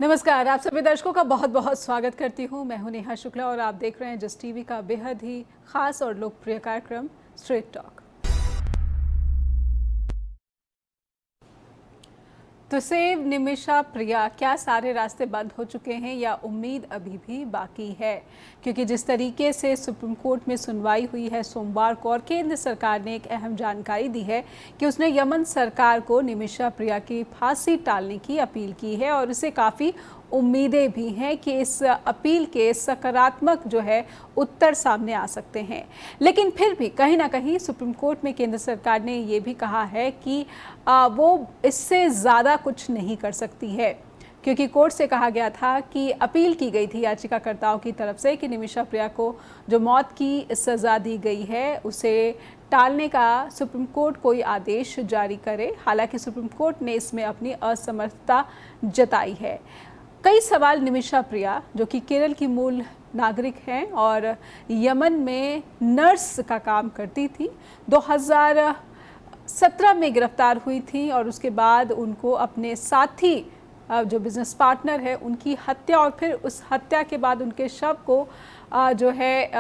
नमस्कार, आप सभी दर्शकों का बहुत बहुत स्वागत करती हूँ। मैं हूँ नेहा शुक्ला और आप देख रहे हैं जस्ट टीवी का बेहद ही खास और लोकप्रिय कार्यक्रम स्ट्रेट टॉक। तो सेव निमिषा प्रिया, क्या सारे रास्ते बंद हो चुके हैं या उम्मीद अभी भी बाकी है? क्योंकि जिस तरीके से सुप्रीम कोर्ट में सुनवाई हुई है सोमवार को और केंद्र सरकार ने एक अहम जानकारी दी है कि उसने यमन सरकार को निमिषा प्रिया की फांसी टालने की अपील की है और उसे काफ़ी उम्मीदें भी हैं कि इस अपील के सकारात्मक जो है उत्तर सामने आ सकते हैं। लेकिन फिर भी कहीं ना कहीं सुप्रीम कोर्ट में केंद्र सरकार ने ये भी कहा है कि वो इससे ज़्यादा कुछ नहीं कर सकती है, क्योंकि कोर्ट से कहा गया था कि अपील की गई थी याचिकाकर्ताओं की तरफ से कि निमिषा प्रिया को जो मौत की सज़ा दी गई है उसे टालने का सुप्रीम कोर्ट कोई आदेश जारी करे। हालांकि सुप्रीम कोर्ट ने इसमें अपनी असमर्थता जताई है। कई सवाल निमिषा प्रिया, जो कि केरल की मूल नागरिक हैं और यमन में नर्स का काम करती थी, 2017 में गिरफ्तार हुई थी और उसके बाद उनको अपने साथी जो बिजनेस पार्टनर है उनकी हत्या और फिर उस हत्या के बाद उनके शव को जो है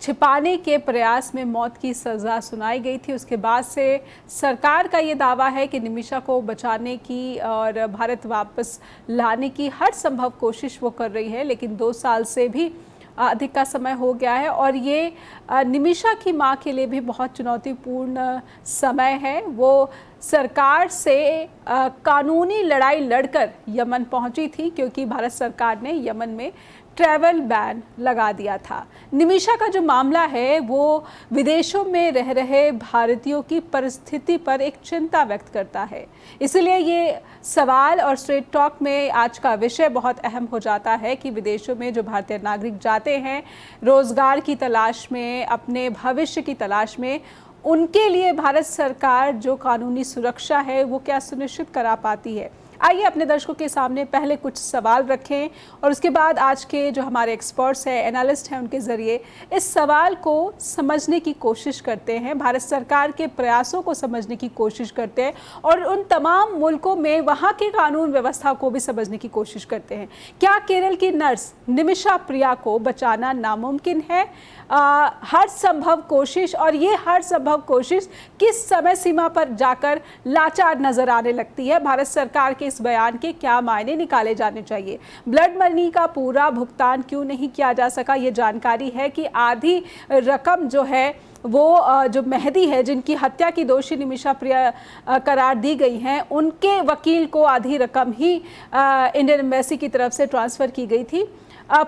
छिपाने के प्रयास में मौत की सज़ा सुनाई गई थी। उसके बाद से सरकार का ये दावा है कि निमिषा को बचाने की और भारत वापस लाने की हर संभव कोशिश वो कर रही है, लेकिन 2 साल से भी अधिक का समय हो गया है और ये निमिषा की मां के लिए भी बहुत चुनौतीपूर्ण समय है। वो सरकार से कानूनी लड़ाई लड़कर यमन पहुंची थी, क्योंकि भारत सरकार ने यमन में ट्रैवल बैन लगा दिया था। निमिषा का जो मामला है वो विदेशों में रह रहे भारतीयों की परिस्थिति पर एक चिंता व्यक्त करता है। इसलिए ये सवाल और स्ट्रेट टॉक में आज का विषय बहुत अहम हो जाता है कि विदेशों में जो भारतीय नागरिक जाते हैं रोजगार की तलाश में, अपने भविष्य की तलाश में, उनके लिए भारत सरकार जो कानूनी सुरक्षा है वो क्या सुनिश्चित करा पाती है। आइए अपने दर्शकों के सामने पहले कुछ सवाल रखें और उसके बाद आज के जो हमारे एक्सपर्ट्स हैं, एनालिस्ट हैं, उनके ज़रिए इस सवाल को समझने की कोशिश करते हैं, भारत सरकार के प्रयासों को समझने की कोशिश करते हैं और उन तमाम मुल्कों में वहाँ के कानून व्यवस्था को भी समझने की कोशिश करते हैं। क्या केरल की नर्स निमिषा प्रिया को बचाना नामुमकिन है? हर संभव कोशिश, और ये हर संभव कोशिश किस समय सीमा पर जाकर लाचार नजर आने लगती है? भारत सरकार के इस बयान के क्या मायने निकाले जाने चाहिए? ब्लड मनी का पूरा भुगतान क्यों नहीं किया जा सका? ये जानकारी है कि आधी रकम जो है वो जो मेहदी है, जिनकी हत्या की दोषी निमिषा प्रिया करार दी गई हैं, उनके वकील को आधी रकम ही इंडियन एम्बेसी की तरफ से ट्रांसफ़र की गई थी।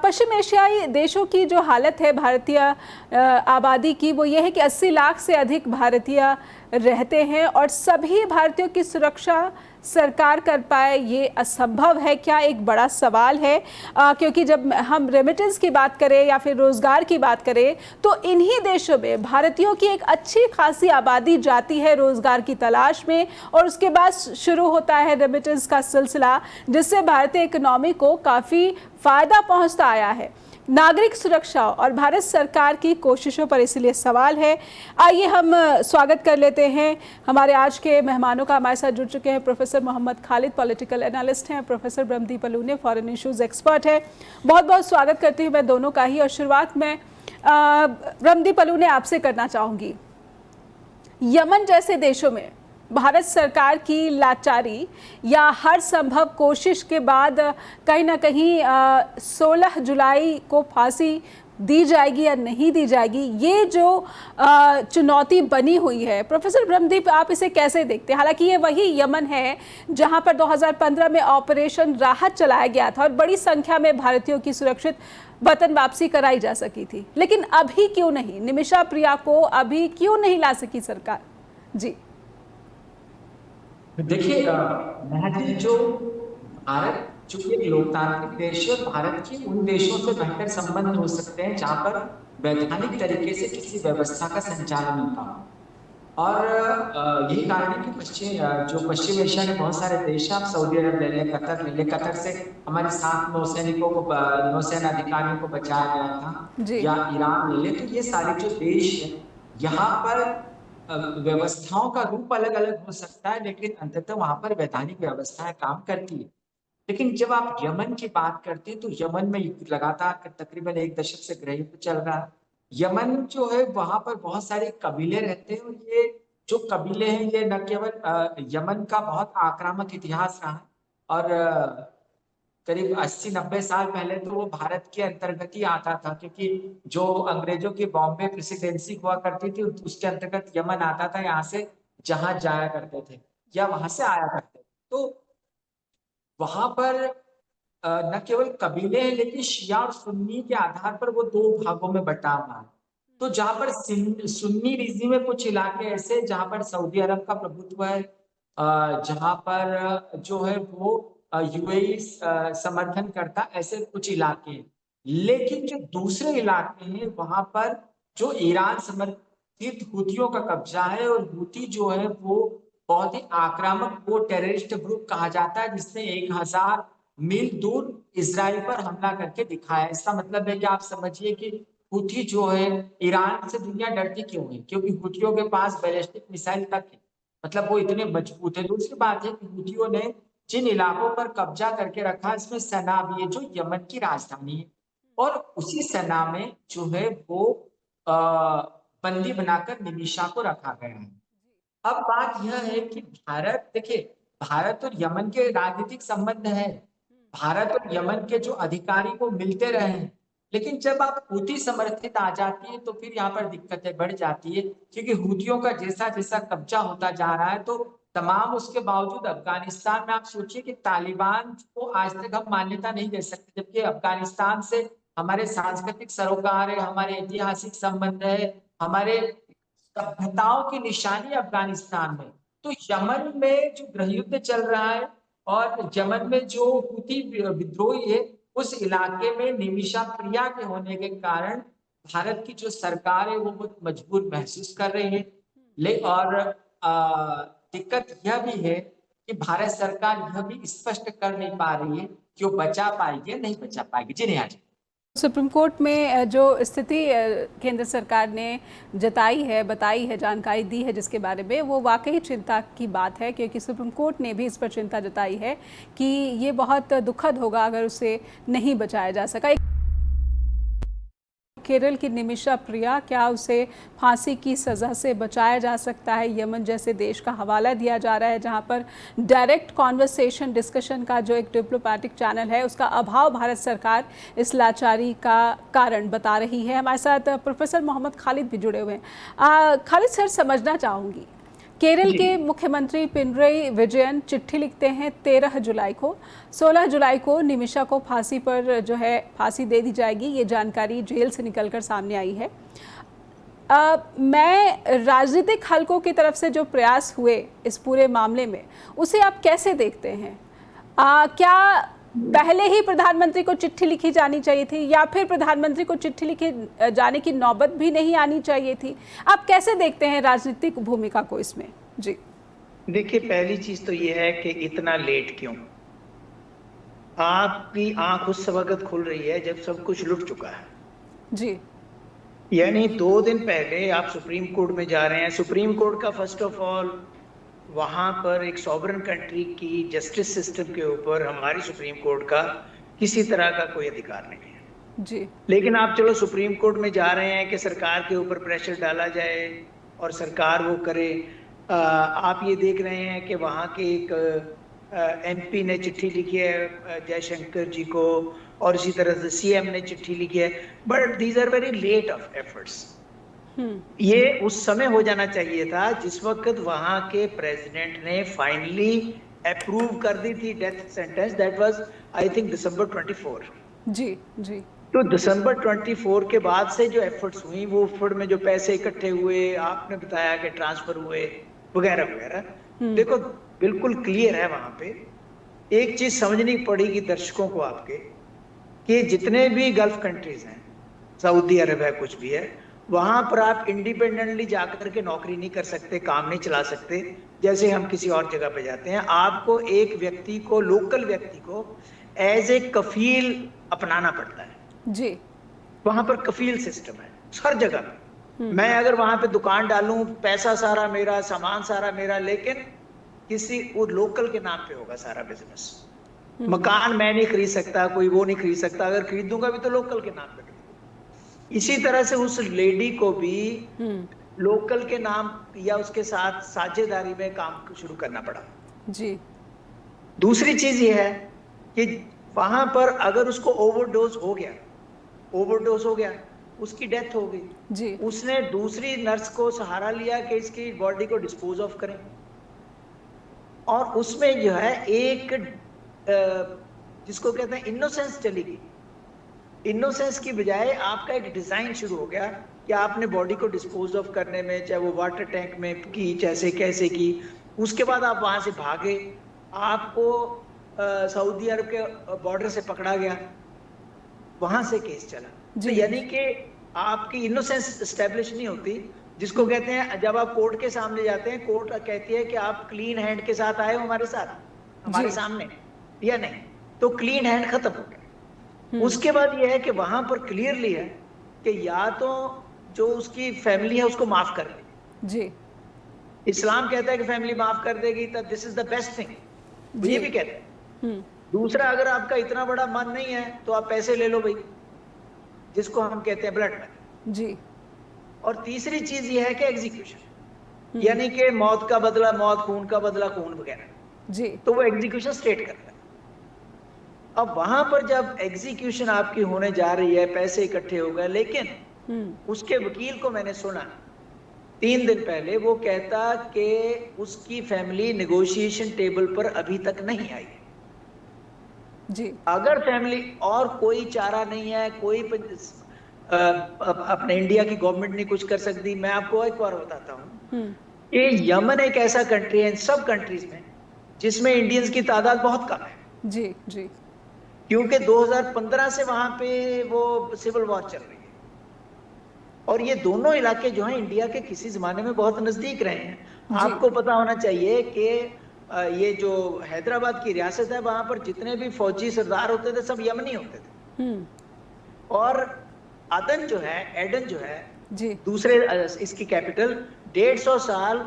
पश्चिम एशियाई देशों की जो हालत है भारतीय आबादी की, वो ये है कि 80 लाख से अधिक भारतीय रहते हैं और सभी भारतीयों की सुरक्षा सरकार कर पाए ये असंभव है क्या? एक बड़ा सवाल है, क्योंकि जब हम रेमिटेंस की बात करें या फिर रोज़गार की बात करें तो इन्हीं देशों में भारतीयों की एक अच्छी खासी आबादी जाती है रोज़गार की तलाश में और उसके बाद शुरू होता है रेमिटेंस का सिलसिला, जिससे भारतीय इकोनॉमी को काफ़ी फ़ायदा पहुंचता आया है। नागरिक सुरक्षा और भारत सरकार की कोशिशों पर इसलिए सवाल है। आइए हम स्वागत कर लेते हैं हमारे आज के मेहमानों का। हमारे साथ जुड़ चुके हैं professor Mohammad Khalid, political analyst हैं, professor Brahmadeep Alune, foreign issues expert है। बहुत बहुत स्वागत करती हूँ मैं दोनों का ही। और शुरुआत में ब्रह्मदीप अलूने आपसे करना चाहूँगी। यमन जैसे देशों में भारत सरकार की लाचारी या हर संभव कोशिश के बाद कहीं ना कहीं 16 जुलाई को फांसी दी जाएगी या नहीं दी जाएगी, ये जो चुनौती बनी हुई है, प्रोफेसर ब्रह्मदीप आप इसे कैसे देखते हैं? हालांकि ये वही यमन है जहां पर 2015 में ऑपरेशन राहत चलाया गया था और बड़ी संख्या में भारतीयों की सुरक्षित वतन वापसी कराई जा सकी थी, लेकिन अभी क्यों नहीं? निमिषा प्रिया को अभी क्यों नहीं ला सकी सरकार? जी देखिए महज जो भारत चूंकि एक लोकतांत्रिक देश है, भारत के उन देशों से बेहतर संबंध हो सकते हैं जहां पर वैधानिक तरीके से किसी व्यवस्था का संचालन होता हो। और यही कारण है कि जो पश्चिम एशिया के बहुत सारे देश हैं, आप सऊदी अरब ले लें, कतर ले लें, कतर से हमारे 7 नौसैनिकों को, नौसेना अधिकारियों को बचाया गया था, या ईरान ले लें, तो ये सारे जो देश हैं यहाँ पर व्यवस्थाओं का रूप अलग अलग हो सकता है, लेकिन अंततः वहां पर वैधानिक व्यवस्थाएं काम करती है। लेकिन जब आप यमन की बात करते हैं तो यमन में लगातार तकरीबन 1 दशक से गृहयुद्ध चल रहा है। यमन जो है वहाँ पर बहुत सारे कबीले रहते हैं और ये जो कबीले हैं ये न केवल यमन का बहुत आक्रामक इतिहास रहा है और करीब 80-90 साल पहले तो वो भारत के अंतर्गत ही आता था, क्योंकि जो अंग्रेजों की बॉम्बे प्रेसिडेंसी हुआ करती थी उसके अंतर्गत यमन आता था, यहाँ से जहाज जाया करते थे या वहां से आया करते थे। तो वहां पर न केवल कबीले हैं लेकिन शिया और सुन्नी के आधार पर वो दो भागों में बटा हुआ है। तो जहां पर सुन्नी रीजन में कुछ इलाके ऐसे जहां पर सऊदी अरब का प्रभुत्व है, जहां पर जो है वो यूएई समर्थन करता, ऐसे कुछ इलाके हैं। लेकिन जो दूसरे इलाके हैं वहां पर जो ईरान समर्थित हुतियों का कब्जा है और हुती जो है वो बहुत ही आक्रामक, वो टेररिस्ट ग्रुप कहा जाता है जिसने 1000 मील दूर इजराइल पर हमला करके दिखाया। इसका मतलब है कि आप समझिए कि हुथी जो है, ईरान से दुनिया डरती क्यों है? क्योंकि हुथियों के पास बैलिस्टिक मिसाइल तक है, मतलब वो इतने मजबूत है। दूसरी बात है कि हुथियों ने जिन इलाकों पर कब्जा करके रखा इसमें सना भी है जो यमन की राजधानी है, और उसी सना में जो है वो बंदी बनाकर निमिषा को रखा गया है। अब बात यह है कि भारत, देखिए, भारत और यमन के राजनीतिक संबंध है, भारत और यमन के जो अधिकारी वो मिलते रहे हैं, लेकिन जब आप हूती समर्थित आ जाती है तो फिर यहाँ पर दिक्कतें बढ़ जाती है, क्योंकि हूतियों का जैसा जैसा कब्जा होता जा रहा है तो तमाम उसके बावजूद अफगानिस्तान में आप सोचिए कि तालिबान को आज तक हम मान्यता नहीं दे सकते, जबकि अफगानिस्तान से हमारे सांस्कृतिक सरोकार है, हमारे ऐतिहासिक संबंध है, हमारे सभ्यताओं की निशानी अफगानिस्तान में। तो यमन में जो गृहयुद्ध चल रहा है और यमन में जो हुती विद्रोही है उस इलाके में निमिषा प्रिया के होने के कारण भारत की जो सरकार है वो बहुत मजबूर महसूस कर रही है। ले और दिक्कत यह भी है कि भारत सरकार यह भी स्पष्ट कर नहीं पा रही है कि वो बचा पाएगी या नहीं बचा पाएगी। जी नेहा जी। सुप्रीम कोर्ट में जो स्थिति केंद्र सरकार ने जताई है, बताई है, जानकारी दी है जिसके बारे में, वो वाकई चिंता की बात है, क्योंकि सुप्रीम कोर्ट ने भी इस पर चिंता जताई है कि ये बहुत दुखद होगा अगर उसे नहीं बचाया जा सका। केरल की निमिषा प्रिया, क्या उसे फांसी की सज़ा से बचाया जा सकता है? यमन जैसे देश का हवाला दिया जा रहा है जहां पर डायरेक्ट कॉन्वर्सेशन, डिस्कशन का जो एक डिप्लोमेटिक चैनल है उसका अभाव भारत सरकार इस लाचारी का कारण बता रही है। हमारे साथ प्रोफेसर मोहम्मद खालिद भी जुड़े हुए हैं। खालिद सर, समझना चाहूँगी, केरल के मुख्यमंत्री पिनरई विजयन चिट्ठी लिखते हैं 13 जुलाई को, 16 जुलाई को निमिषा को फांसी पर जो है फांसी दे दी जाएगी, ये जानकारी जेल से निकलकर सामने आई है। मैं राजनीतिक हलकों की तरफ से जो प्रयास हुए इस पूरे मामले में, उसे आप कैसे देखते हैं? क्या पहले ही प्रधानमंत्री को चिट्ठी लिखी जानी चाहिए थी, या फिर प्रधानमंत्री को चिट्ठी लिखे जाने की नौबत भी नहीं आनी चाहिए थी? आप कैसे देखते हैं राजनीतिक भूमिका को इसमें? जी देखिए, पहली चीज तो ये है कि इतना लेट क्यों? आपकी आंख उस वक्त खुल रही है जब सब कुछ लुट चुका है। जी, यानी 2 दिन पहले आप सुप्रीम कोर्ट में जा रहे हैं। सुप्रीम कोर्ट का फर्स्ट ऑफ ऑल वहां पर एक सॉवरन कंट्री की जस्टिस सिस्टम के ऊपर हमारी सुप्रीम कोर्ट का किसी तरह का कोई अधिकार नहीं है। जी, लेकिन आप चलो सुप्रीम कोर्ट में जा रहे हैं कि सरकार के ऊपर प्रेशर डाला जाए और सरकार वो करे। आप ये देख रहे हैं कि वहाँ के एक एमपी ने चिट्ठी लिखी है जयशंकर जी को, और इसी तरह से सीएम ने चिट्ठी लिखी है, but these are very late of efforts. ये उस समय हो जाना चाहिए था जिस वक्त वहां के प्रेसिडेंट ने फाइनली अप्रूव कर दी थी death sentence. That was I think December 24। जी, जी। तो दिसंबर 24 के बाद से जो एफर्ट्स हुई, वो एफर्ट में जो पैसे इकट्ठे हुए, आपने बताया कि ट्रांसफर हुए वगैरह वगैरह, देखो बिल्कुल क्लियर है। वहां पे एक चीज समझनी पड़ेगी दर्शकों को आपके, कि जितने भी गल्फ कंट्रीज हैं, सऊदी अरब है, कुछ भी है, वहां पर आप इंडिपेंडेंटली जाकर के नौकरी नहीं कर सकते, काम नहीं चला सकते जैसे हम किसी और जगह पे जाते हैं। आपको एक व्यक्ति को, लोकल व्यक्ति को एज ए कफील अपनाना पड़ता है। जी, वहां पर कफील सिस्टम है हर जगह पे। मैं अगर वहां पे दुकान डालूं, पैसा सारा मेरा, सामान सारा मेरा, लेकिन किसी वो लोकल के नाम पे होगा सारा बिजनेस। मकान मैं नहीं खरीद सकता, कोई वो नहीं खरीद सकता, अगर खरीदूंगा भी तो लोकल के नाम पे खरीदूंगा। इसी तरह से उस लेडी को भी लोकल के नाम या उसके साथ साझेदारी में काम शुरू करना पड़ा जी। दूसरी चीज ये है कि वहां पर अगर उसको ओवरडोज हो गया, उसकी डेथ हो गई जी। उसने दूसरी नर्स को सहारा लिया कि इसकी बॉडी को डिस्पोज ऑफ करें, और उसमें जो है एक जिसको कहते हैं इनोसेंस चली गई। इनोसेंस की बजाय आपका एक डिजाइन शुरू हो गया कि आपने बॉडी को डिस्पोज ऑफ करने में, चाहे वो वाटर टैंक में की, जैसे कैसे की, उसके बाद आप वहां से भागे, आपको सऊदी अरब के बॉर्डर से पकड़ा गया, वहां से केस चला। तो यानी कि आपकी इनोसेंस एस्टेब्लिश नहीं होती, जिसको कहते हैं जब आप कोर्ट के सामने जाते हैं, कोर्ट कहती है कि आप क्लीन हैंड के साथ आए हो हमारे साथ, हमारे सामने, या नहीं, तो क्लीन हैंड खत्म हो गया। उसके बाद यह है कि वहां पर क्लियरली है कि या तो जो उसकी फैमिली है उसको माफ कर दे जी। इस्लाम कहता है कि फैमिली माफ कर देगी तो this is the best thing, ये भी कहते हैं। दूसरा, अगर आपका इतना बड़ा मन नहीं है तो आप पैसे ले लो भाई, जिसको हम कहते हैं ब्लड मनी जी। और तीसरी चीज ये है कि एग्जीक्यूशन, यानी कि मौत का बदला मौत, खून का बदला खून वगैरह जी। तो वो एग्जीक्यूशन स्टेट करता है। अब वहां पर जब एग्जीक्यूशन आपकी होने जा रही है, पैसे इकट्ठे हो गए, लेकिन उसके वकील को मैंने सुना 3 दिन पहले वो कहता कि उसकी फैमिली नेगोशिएशन टेबल पर अभी तक नहीं आई है जी। अगर फैमिली और कोई चारा नहीं है, कोई अपने इंडिया की गवर्नमेंट नहीं कुछ कर सकती। मैं आपको एक बार बताता हूँ कि यमन एक ऐसा कंट्री है इन सब कंट्रीज में जिसमें इंडियंस की तादाद बहुत कम है जी जी। क्योंकि 2015 से वहां पे वो सिविल वॉर चल रही है और ये दोनों इलाके जो हैं इंडिया के किसी जमाने में बहुत नजदीक रहे हैं। आपको पता होना चाहिए कि ये जो हैदराबाद की रियासत है वहां पर जितने भी फौजी सरदार होते थे सब यमनी होते थे और एडन जो है जी। दूसरे इसकी कैपिटल 150 साल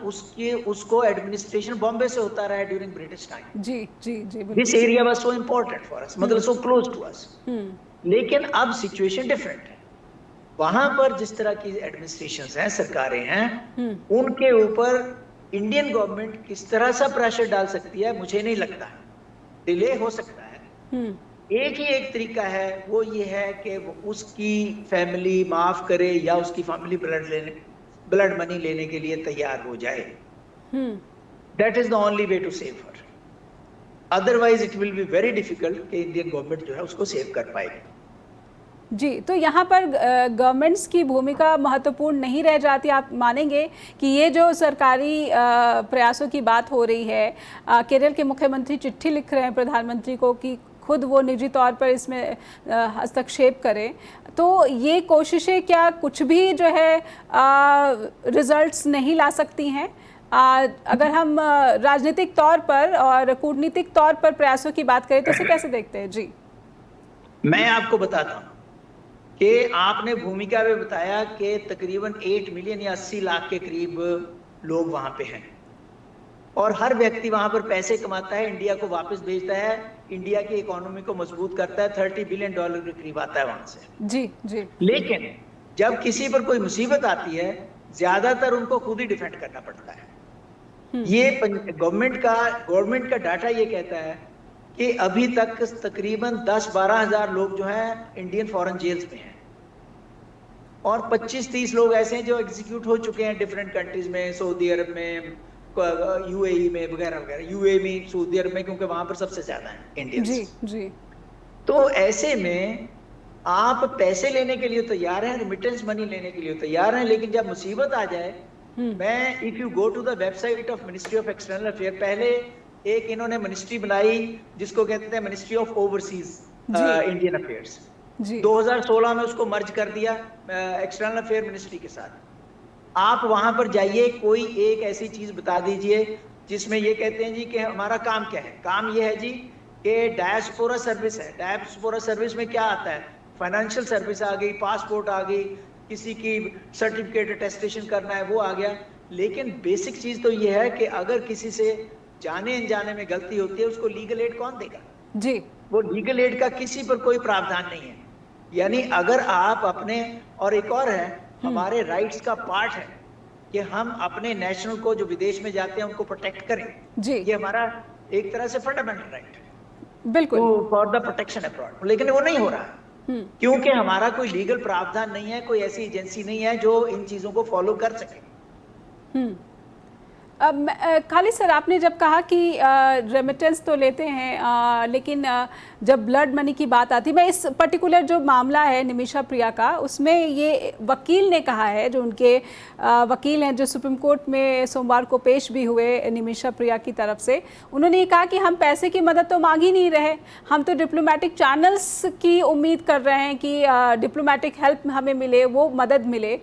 उसको एडमिनिस्ट्रेशन बॉम्बे से होता रहा है ड्यूरिंग ब्रिटिश टाइम। जी जी जी। This area was so important for us, मतलब सो क्लोज टू अस। लेकिन अब सिचुएशन डिफरेंट है। वहां पर जिस तरह की एडमिनिस्ट्रेशंस हैं, सरकारें हैं, उनके ऊपर इंडियन गवर्नमेंट किस तरह सा प्रेशर डाल सकती है मुझे नहीं लगता है। डिले हो सकता है। एक ही एक तरीका है, वो ये है कि वो उसकी फैमिली माफ करे या उसकी फैमिली ब्लड मनी लेने के लिए तैयार हो जाए। That is the only way to save her. Otherwise it will be very difficult कि इंडियन गवर्नमेंट जो है उसको सेव कर पाएगी। जी। तो यहाँ पर गवर्नमेंट्स की भूमिका महत्वपूर्ण नहीं रह जाती? आप मानेंगे कि ये जो सरकारी प्रयासों की बात हो रही है, केरल के मुख्यमंत्री चिट्ठी लिख रहे हैं प्रधानमंत्री को कि खुद वो निजी तौर पर इसमें हस्तक्षेप करें, तो ये कोशिशें क्या कुछ भी जो है रिजल्ट्स नहीं ला सकती हैं? अगर हम राजनीतिक तौर पर और कूटनीतिक तौर पर प्रयासों की बात करें तो इसे कैसे देखते हैं? जी, मैं आपको बताता हूँ कि आपने भूमिका में बताया कि तकरीबन 8 मिलियन या 80 लाख के करीब लोग वहां पे हैं और हर व्यक्ति वहां पर पैसे कमाता है, इंडिया को वापस भेजता है, इंडिया की इकोनॉमी को मजबूत करता है, $30 बिलियन के करीब आता है वहां से। जी जी। लेकिन जब किसी पर कोई मुसीबत आती है ज्यादातर उनको खुद ही डिफेंड करना पड़ता है। ये गवर्नमेंट का डाटा ये कहता है कि अभी तक तकरीबन 10-12 हजार लोग जो हैं इंडियन फॉरेन जेल्स में हैं और 25-30 लोग ऐसे हैं जो एग्जीक्यूट हो चुके हैं डिफरेंट कंट्रीज में, सऊदी अरब में, यूएई में वगैरह वगैरह। यूएई में, सऊदी अरब में, क्योंकि वहां पर सबसे ज्यादा है इंडियंस। जी जी। तो ऐसे में आप पैसे लेने के लिए तैयार हैं, रिमिटेंस मनी लेने के लिए तैयार हैं, लेकिन जब मुसीबत आ जाए, मैं if you go to the website of ministry of external affair, पहले एक इन्होंने मिनिस्ट्री बनाई जिसको कहते हैं ministry of overseas Indian affairs. 2016 में उसको मर्ज कर दिया एक्सटर्नल अफेयर मिनिस्ट्री के साथ। आप वहां पर जाइए, कोई एक ऐसी चीज बता दीजिए जिसमें ये कहते हैं जी कि हमारा काम क्या है। काम ये है जी कि डायस्पोरा सर्विस है। डायस्पोरा सर्विस में क्या आता है? फाइनेंशियल सर्विस आ गई, पासपोर्ट आ गई, किसी की सर्टिफिकेट अटेस्टेशन करना है वो आ गया। लेकिन बेसिक चीज तो ये है कि अगर किसी से जाने अनजाने में गलती होती है उसको लीगल एड कौन देगा? जी। वो लीगल एड का किसी पर कोई प्रावधान नहीं है। यानी अगर आप अपने, और एक और है, हमारे राइट्स का पार्ट है कि हम अपने नेशनल को जो विदेश में जाते हैं उनको प्रोटेक्ट करें। जी। ये हमारा एक तरह से फंडामेंटल राइट है, बिल्कुल, तो फॉर द प्रोटेक्शन अब्रॉड। लेकिन वो नहीं हो रहा है क्योंकि हमारा कोई लीगल प्रावधान नहीं है, कोई ऐसी एजेंसी नहीं है जो इन चीजों को फॉलो कर सके। खाली सर, आपने जब कहा कि रेमिटेंस तो लेते हैं, लेकिन जब ब्लड मनी की बात आती है, मैं इस पर्टिकुलर जो मामला है निमिषा प्रिया का, उसमें ये वकील ने कहा है, जो उनके वकील हैं जो सुप्रीम कोर्ट में सोमवार को पेश भी हुए निमिषा प्रिया की तरफ से, उन्होंने ये कहा कि हम पैसे की मदद तो मांग ही नहीं रहे, हम तो डिप्लोमेटिक चैनल्स की उम्मीद कर रहे हैं कि डिप्लोमेटिक हेल्प हमें मिले, वो मदद मिले।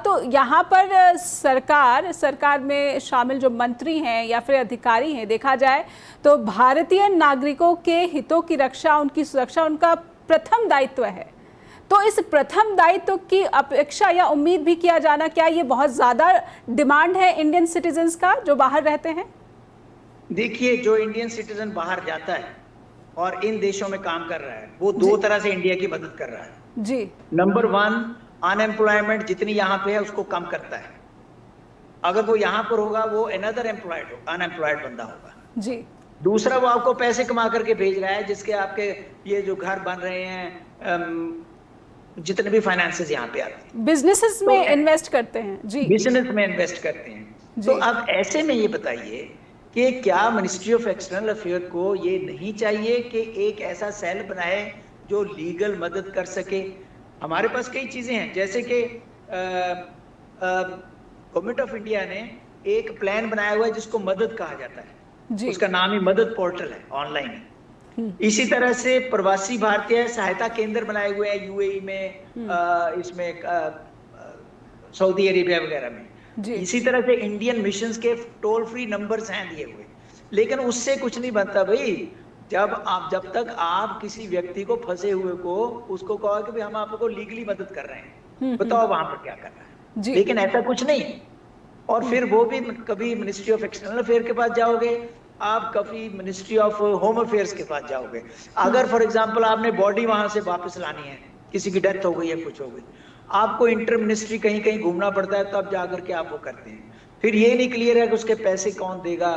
तो यहाँ पर सरकार में शामिल जो मंत्री हैं या फिर अधिकारी हैं, देखा जाए तो भारतीय नागरिकों के हितों की रक्षा, उनकी सुरक्षा उनका प्रथम दायित्व है। तो इस प्रथम दायित्व की अपेक्षा या उम्मीद भी किया जाना, क्या ये बहुत ज़्यादा डिमांड है इंडियन सिटीजन्स का जो बाहर रहते हैं? देखिए, जो इंडियन सिटीजन बाहर जाता है और इन देशों में काम कर रहा है, वो दो तरह से इंडिया की मदद कर रहा है जी। नंबर 1, अनएम्प्लॉयमेंट जितनी यहाँ पे है उसको कम करता है। अगर वो यहाँ पर होगा वो अनदर अनएम्प्लॉयड बंदा होगा जी। दूसरा, वो आपको पैसे कमा करके भेज रहा है, जिसके आपके ये जो घर बन रहे हैं, जितने भी फाइनेंसेस यहाँ पे आते हैं, बिजनेसेस में इन्वेस्ट करते हैं। जी, बिजनेस में इन्वेस्ट करते हैं। तो अब ऐसे में ये बताइए कि क्या मिनिस्ट्री ऑफ एक्सटर्नल अफेयर को ये नहीं चाहिए कि एक ऐसा सेल बनाए जो लीगल मदद कर सके? हमारे पास कई चीजें हैं, जैसे कि गवर्नमेंट ऑफ इंडिया ने एक प्लान बनाया हुआ है जिसको मदद कहा जाता है जी। उसका नाम ही मदद पोर्टल है, ऑनलाइन है। इसी तरह से प्रवासी भारतीय सहायता केंद्र बनाए हुए हैं यूएई में, इसमें सऊदी अरेबिया वगैरह में। इसी तरह से इंडियन मिशंस के टोल फ्री नंबर्स हैं दिए हुए, लेकिन उससे कुछ नहीं बनता भाई। जब तक आप किसी व्यक्ति को, फंसे हुए को, उसको कहो कि भाई हम आपको लीगली मदद कर रहे हैं, बताओ वहां पर क्या कर रहा है। लेकिन ऐसा कुछ नहीं। और फिर वो भी कभी मिनिस्ट्री ऑफ एक्सटर्नल अफेयर के पास जाओगे, आप कभी मिनिस्ट्री ऑफ होम अफेयर्स के पास जाओगे। अगर फॉर एग्जाम्पल आपने बॉडी वहां से वापस लानी है, किसी की डेथ हो गई या कुछ हो गई, आपको इंटर मिनिस्ट्री कहीं कहीं घूमना पड़ता है, तब जाकर के आप वो करते हैं। फिर ये नहीं क्लियर है कि उसके पैसे कौन देगा।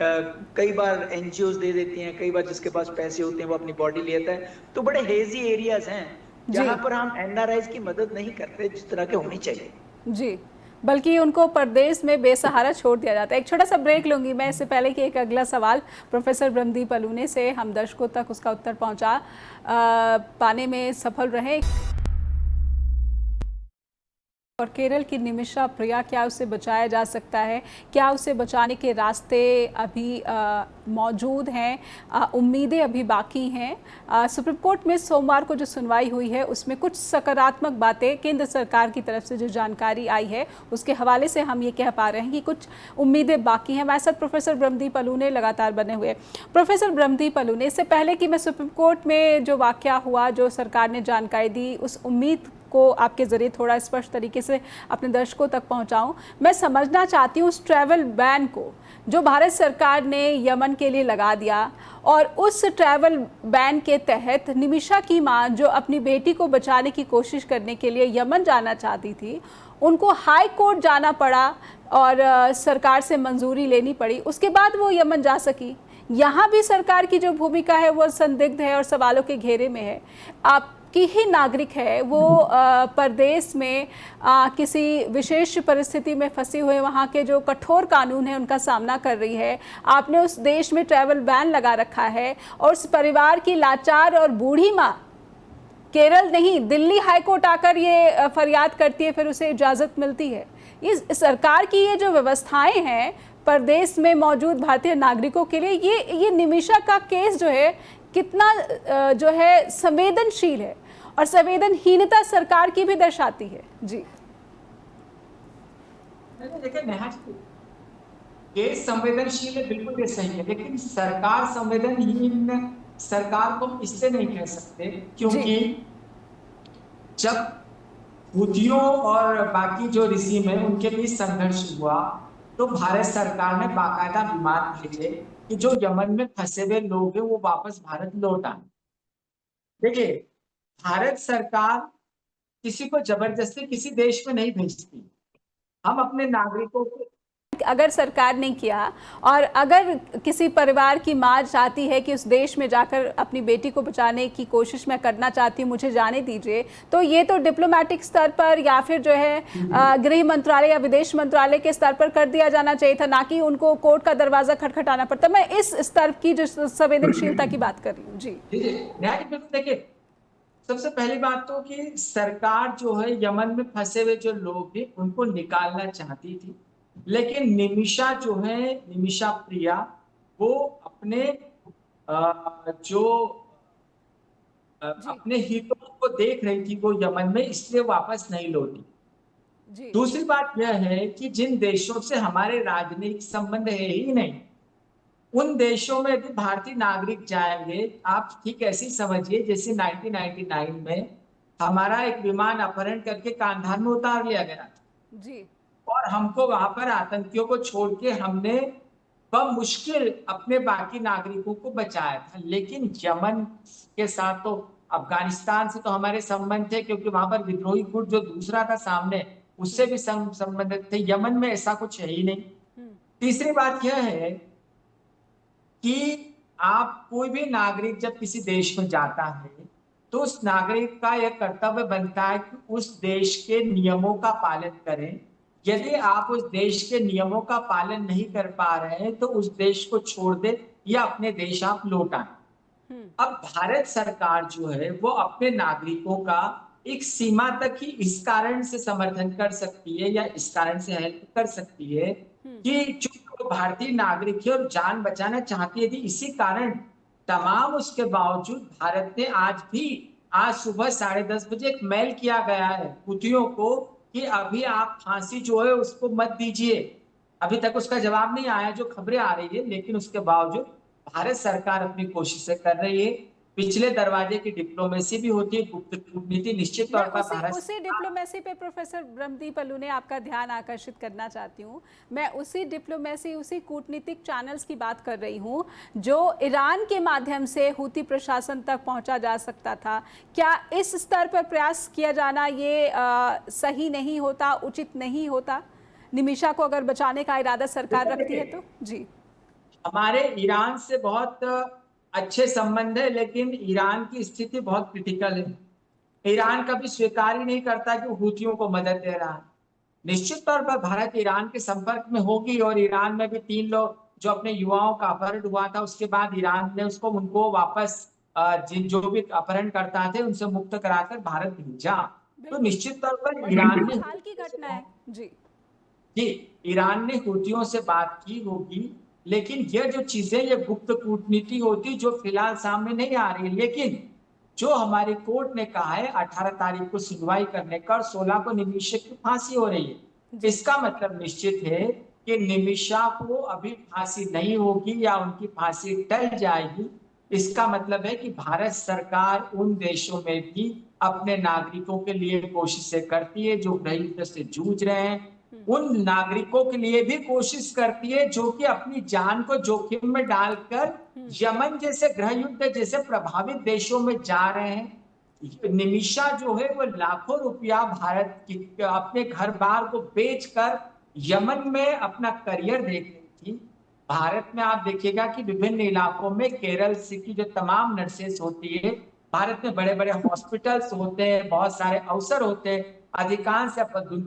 कई बार एनजीओ दे देती हैं, कई बार जिसके पास पैसे होते हैं वो अपनी बॉडी लेता है। तो बड़े हेजी एरियाज हैं जहां पर हम एनआरआईज की मदद नहीं करते जिस तरह के होनी चाहिए जी, बल्कि उनको परदेश में बेसहारा छोड़ दिया जाता है। एक छोटा सा ब्रेक लूंगी मैं, इससे पहले कि एक अगला सवाल प्रोफेसर ब्रह्मदीप अलूने से हम दर्शकों तक उसका उत्तर पहुंचा पाने में सफल रहे। और केरल की निमिषा प्रिया, क्या उसे बचाया जा सकता है? क्या उसे बचाने के रास्ते अभी मौजूद हैं? उम्मीदें अभी बाकी हैं? सुप्रीम कोर्ट में सोमवार को जो सुनवाई हुई है उसमें कुछ सकारात्मक बातें केंद्र सरकार की तरफ से जो जानकारी आई है उसके हवाले से हम ये कह पा रहे हैं कि कुछ उम्मीदें बाकी हैं। हमारे साथ प्रोफेसर ब्रह्मदीप अलूने लगातार बने हुए। प्रोफेसर ब्रह्मदीप अलूने, इससे पहले कि मैं सुप्रीम कोर्ट में जो वाकया हुआ, जो सरकार ने जानकारी दी, उस उम्मीद को आपके ज़रिए थोड़ा स्पष्ट तरीके से अपने दर्शकों तक पहुंचाऊं, मैं समझना चाहती हूँ उस ट्रैवल बैन को जो भारत सरकार ने यमन के लिए लगा दिया, और उस ट्रैवल बैन के तहत निमिषा की मां जो अपनी बेटी को बचाने की कोशिश करने के लिए यमन जाना चाहती थी, उनको हाई कोर्ट जाना पड़ा और सरकार से मंजूरी लेनी पड़ी, उसके बाद वो यमन जा सकी। यहाँ भी सरकार की जो भूमिका है वो संदिग्ध है और सवालों के घेरे में है। आप की ही नागरिक है, वो परदेश में किसी विशेष परिस्थिति में फंसी हुए वहाँ के जो कठोर कानून है उनका सामना कर रही है। आपने उस देश में ट्रैवल बैन लगा रखा है और उस परिवार की लाचार और बूढ़ी माँ केरल नहीं दिल्ली हाई कोर्ट आकर ये फरियाद करती है, फिर उसे इजाज़त मिलती है। इस सरकार की ये जो व्यवस्थाएं हैं परदेश में मौजूद भारतीय नागरिकों के लिए, ये निमिषा का केस जो है कितना जो है संवेदनशील है और संवेदनहीनता सरकार की भी दर्शाती है। जी देखिए नेहा जी, केस संवेदनशील है, बिल्कुल ये सही है, लेकिन सरकार संवेदनहीन सरकार को इससे नहीं कह सकते क्योंकि जब हुथियों और बाकी जो रिजीम है उनके बीच संघर्ष हुआ तो भारत सरकार ने बाकायदा विमान भेजे कि जो यमन में फंसे हुए लोग हैं वो वापस भारत लौट आए। देखिए, भारत सरकार किसी को जबरदस्ती किसी देश में नहीं भेजती। हम अपने नागरिकों को, अगर सरकार ने किया और अगर किसी परिवार की माँ चाहती है कि उस देश में जाकर अपनी बेटी को बचाने की कोशिश मैं करना चाहती हूँ, मुझे जाने दीजिए, तो ये तो डिप्लोमेटिक स्तर पर या फिर जो है गृह मंत्रालय या विदेश मंत्रालय के स्तर पर कर दिया जाना चाहिए था, ना कि उनको कोर्ट का दरवाजा खटखटाना पड़ता। मैं इस स्तर की जो संवेदनशीलता की बात कर रही हूँ। जी देखिए, सबसे पहली बात तो कि सरकार जो है यमन में फंसे हुए जो लोग थे उनको निकालना चाहती थी, लेकिन निमिषा प्रिया, वो अपने जो जी अपने हितों को देख रही थी वो यमन में, इसलिए वापस नहीं लौटी। जी दूसरी बात यह है कि जिन देशों से हमारे राजनीतिक संबंध है ही नहीं, उन देशों में यदि भारतीय नागरिक जाएंगे, आप ठीक ऐसी समझिए जैसे 1999 में हमारा एक विमान अपहरण करके कांधार में उतार लिया गया जी और हमको वहां पर आतंकियों को छोड़ के हमने बमुश्किल अपने बाकी नागरिकों को बचाया था। लेकिन यमन के साथ तो, अफगानिस्तान से तो हमारे संबंध थे क्योंकि वहां पर विद्रोही गुट जो दूसरा था सामने, उससे भी संबंधित थे। यमन में ऐसा कुछ है ही नहीं। तीसरी बात यह है कि आप कोई भी नागरिक जब किसी देश में जाता है तो उस नागरिक का यह कर्तव्य बनता है कि उस देश के नियमों का पालन करें। यदि आप उस देश के नियमों का पालन नहीं कर पा रहे हैं तो उस देश को छोड़ दे या अपने देश आप लौट आए। अब भारत सरकार जो है वो अपने नागरिकों का एक सीमा तक ही इस कारण से समर्थन कर सकती है या इस कारण से हेल्प कर सकती है कि जो भारतीय नागरिक है और जान बचाना चाहती है, इसी कारण तमाम उसके बावजूद भारत ने आज सुबह 10:30 बजे एक मेल किया गया है हुतियों को कि अभी आप फांसी जो है उसको मत दीजिए। अभी तक उसका जवाब नहीं आया जो खबरें आ रही है, लेकिन उसके बावजूद भारत सरकार अपनी कोशिशें कर रही है। पिछले दरवाजे की डिप्लोमेसी भी होती है, गुप्त कूटनीति निश्चित मैं तौर पर भारत उसी डिप्लोमेसी पे प्रोफेसर ब्रह्मदीप अल्लू ने आपका ध्यान आकर्षित करना चाहती हूँ। मैं उसी डिप्लोमेसी, उसी कूटनीतिक चैनल्स की बात कर रही हूँ जो ईरान के माध्यम से हूती प्रशासन तक पहुँचा जा सकता था। क्या इस स्तर पर प्रयास किया जाना ये सही नहीं होता, उचित नहीं होता? निमिषा को अगर बचाने का इरादा सरकार रखती है तो। जी, हमारे ईरान से बहुत अच्छे संबंध है, लेकिन ईरान की स्थिति बहुत क्रिटिकल है। ईरान कभी स्वीकार ही नहीं करता कि हुतियों को मदद दे रहा है। निश्चित तौर पर भारत ईरान के संपर्क में होगी और ईरान में भी 3 लोग जो अपने युवाओं का अपहरण हुआ था उसके बाद ईरान ने उनको वापस जो भी अपहरण करता थे उनसे मुक्त कराकर भारत भेजा। तो निश्चित तौर पर ईरान ने हाल की घटना है। जी जी, ईरान ने हुतियों से बात की होगी, लेकिन ये जो चीजें, ये गुप्त कूटनीति होती जो फिलहाल सामने नहीं आ रही। लेकिन जो हमारी कोर्ट ने कहा है 18 तारीख को सुनवाई करने का और 16 को निमिषा की फांसी हो रही है, इसका मतलब निश्चित है कि निमिषा को अभी फांसी नहीं होगी या उनकी फांसी टल जाएगी। इसका मतलब है कि भारत सरकार उन देशों में भी अपने नागरिकों के लिए कोशिशें करती है जो गृह युद्ध से जूझ रहे हैं, उन नागरिकों के लिए भी कोशिश करती है जो कि अपनी जान को जोखिम में डालकर यमन जैसे गृह युद्ध जैसे प्रभावित देशों में जा रहे हैं। निमिषा जो है वो लाखों रुपया भारत की अपने घर बार को बेचकर यमन में अपना करियर देख रही थी। भारत में आप देखिएगा कि विभिन्न इलाकों में केरल से की जो तमाम नर्सेस होती है, भारत में बड़े बड़े हॉस्पिटल्स होते हैं, बहुत सारे अवसर होते हैं। अधिकांश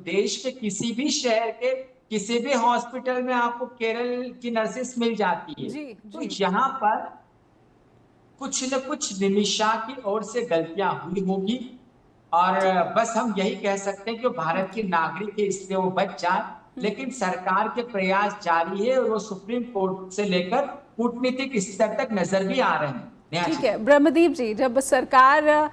देश के किसी भी शहर के किसी भी हॉस्पिटल में आपको केरल की नर्सेस मिल जाती है। जी, तो यहाँ पर कुछ न कुछ निमिषा की ओर से गलतियां हुई होगी और बस हम यही कह सकते हैं कि भारत की नागरिक है इसलिए वो बच जाए, लेकिन सरकार के प्रयास जारी है और वो सुप्रीम कोर्ट से लेकर कूटनीतिक स्तर तक नजर भी आ रहे हैं। ठीक है ब्रह्मदीप जी, जब सरकार